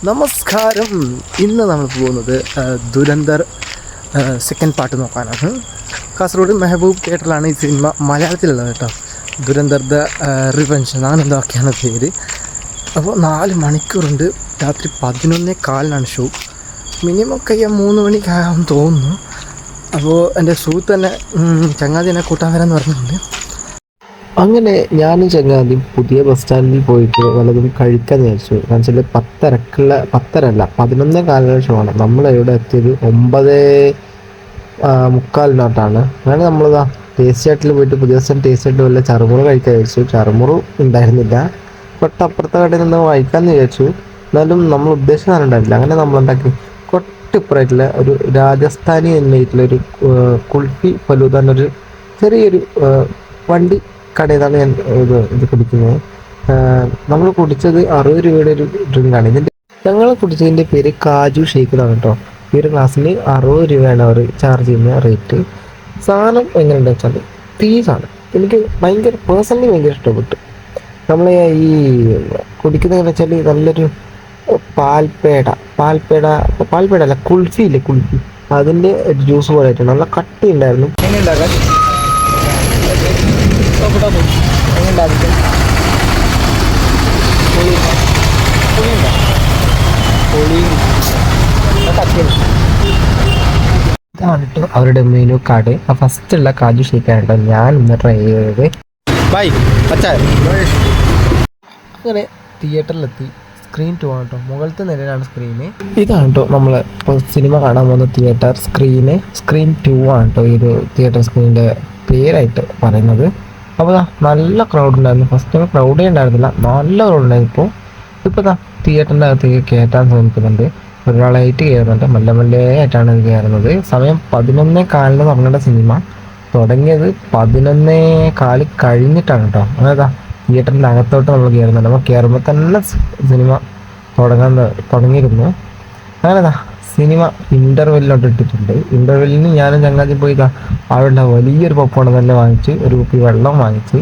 നമസ്കാരം. ഇന്ന് നമ്മൾ പോകുന്നത് ദുരന്തർ സെക്കൻഡ് പാർട്ട് നോക്കാനാണ്. കാസർഗോഡ് മെഹബൂബ് തിയേറ്ററിലാണ് ഈ സിനിമ മലയാളത്തിലുള്ളത് കേട്ടോ. ദുരന്തർ ദ റിവെഞ്ച് അങ്ങനെ എന്തൊക്കെയാണ് പേര്. അപ്പോൾ 4 മണിക്കൂറുണ്ട്. രാത്രി 11:15 ഷോ. മിനിമം 3 മണിക്കാകാൻ തോന്നുന്നു. അപ്പോൾ എൻ്റെ സുഹൃത്ത് തന്നെ ചങ്ങാതി എന്നെ കൂട്ടാൻ വരാമെന്ന് പറഞ്ഞിട്ടുണ്ട്. അങ്ങനെ ഞാനും ചങ്ങാതിയും പുതിയ ബസ് സ്റ്റാൻഡിൽ പോയിട്ട് വല്ലതും കഴിക്കാന്ന് വിചാരിച്ചു. കാരണം വെച്ചാൽ 11:15 ഷോ ആണ്. നമ്മളെവിടെ എത്തിയത് 9:45 അങ്ങനെ നമ്മളിതാ ടേസ്റ്റ് ആയിട്ടിൽ പോയിട്ട് പുതിയ ദിവസം ടേസ്റ്റ് ആയിട്ട് വല്ല ചറുമുറു കഴിക്കാൻ വിചാരിച്ചു. ചറുമുറു ഉണ്ടായിരുന്നില്ല. തൊട്ടപ്പുറത്തെ കടയിൽ നിന്ന് വായിക്കാമെന്ന് വിചാരിച്ചു. എന്നാലും നമ്മൾ ഉദ്ദേശിച്ച ഉണ്ടായിട്ടില്ല. അങ്ങനെ നമ്മളെന്താക്കി, തൊട്ടിപ്പുറമായിട്ടുള്ള ഒരു രാജസ്ഥാനി എന്നായിട്ടുള്ള ഒരു കുൾഫി ഫലൂദ എന്നൊരു ചെറിയൊരു വണ്ടി കടയിൽ നിന്നാണ് ഞാൻ ഇത് കുടിക്കുന്നത്. നമ്മൾ കുടിച്ചത് 60 രൂപയുടെ ഒരു ഡ്രിങ്കാണ്. ഞങ്ങൾ കുടിച്ചതിൻ്റെ പേര് കാജു ഷേക്ക് എന്നാണ് കേട്ടോ. ഈ ഒരു ഗ്ലാസ്സിന് 60 രൂപയാണ് അവർ ചാർജ് ചെയ്യുന്ന റേറ്റ്. സാധനം എങ്ങനെയുണ്ടെന്ന് വെച്ചാൽ പീസാണ്. എനിക്ക് പേഴ്സണലി ഭയങ്കര ഇഷ്ടപ്പെട്ടു. നമ്മൾ ഈ കുടിക്കുന്നതെന്ന് വെച്ചാൽ നല്ലൊരു പാൽപ്പേട അല്ല, കുൾഫി ഇല്ലേ, കുൾഫി അതിൻ്റെ ജ്യൂസ് പോലെ ആയിട്ടാണ്. നല്ല കട്ടി ഉണ്ടായിരുന്നു. എങ്ങനെ ഉണ്ടാക്കാൻ ഇതാണ് കേട്ടോ അവരുടെ മെനു കാർഡ്. ആ ഫസ്റ്റുള്ള കാജു ഷേക്കാണ് കേട്ടോ ഞാൻ ഇന്ന് ട്രൈ ചെയ്തത്. അങ്ങനെ തിയേറ്ററിലെത്തി. സ്ക്രീൻ 2 ആണ് കേട്ടോ. മുകളിലത്തെ നിലയിലാണ് സ്ക്രീന്. ഇതാണ് കേട്ടോ നമ്മൾ ഇപ്പോൾ സിനിമ കാണാൻ പോകുന്ന തിയേറ്റർ സ്ക്രീൻ 2 ആണ് കേട്ടോ ഈ ഒരു തിയേറ്റർ സ്ക്രീനിൻ്റെ പേരായിട്ട് പറയുന്നത്. അപ്പോൾ നല്ല ക്രൗഡ് ഉണ്ടായിരുന്നു. ഫസ്റ്റ് ടൈം ക്രൗഡേ ഉണ്ടായിരുന്നില്ല, നല്ല ക്രൗഡ് ഉണ്ടായിരുന്നു. ഇപ്പോൾ തിയേറ്ററിൻ്റെ അകത്തേക്ക് കയറ്റാൻ ശ്രമിക്കുന്നുണ്ട്. ഒരാളായിട്ട് കയറുന്നുണ്ട്. മെല്ലെ ആയിട്ടാണ് ഇത് കയറുന്നത്. സമയം 11:15 തുടങ്ങേണ്ട സിനിമ തുടങ്ങിയത് 11:15 കഴിഞ്ഞിട്ടാണ് കേട്ടോ. അങ്ങനെ തിയേറ്ററിൻ്റെ അകത്തോട്ട് നമ്മൾ കയറുന്നുണ്ട്. നമ്മൾ കയറുമ്പോൾ തന്നെ സിനിമ തുടങ്ങിയിരുന്നു. അങ്ങനെ സിനിമ ഇൻ്റർവെല്ലിലോട്ട് ഇട്ടിട്ടുണ്ട്. ഇൻ്റർവെല്ലിന് ഞാനും ചങ്ങാതി പോയി അവിടെ വലിയൊരു പോപ്കോൺ തന്നെ വാങ്ങിച്ച്, ഒരു കുപ്പി വെള്ളം വാങ്ങിച്ച്.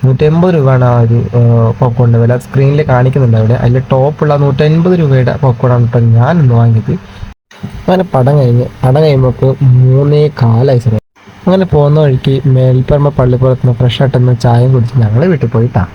150 രൂപയാണ് ആ ഒരു പോപ്കോണിൻ്റെ വില. സ്ക്രീനിൽ കാണിക്കുന്നുണ്ട് അവിടെ. അതിൽ ടോപ്പുള്ള 150 രൂപയുടെ പോപ്കോണാണ് കേട്ടോ ഞാനിന്ന് വാങ്ങിയത്. അങ്ങനെ പടം കഴിയുമ്പോൾ 3:15 സമയം. അങ്ങനെ പോകുന്ന വഴിക്ക് മേൽപ്പറമ്പ പള്ളിപ്പുറത്ത് നിന്ന് ഫ്രഷ് ആയിട്ടൊന്ന് ചായയും കുടിച്ച് ഞങ്ങൾ വീട്ടിൽ പോയിട്ടാണ്.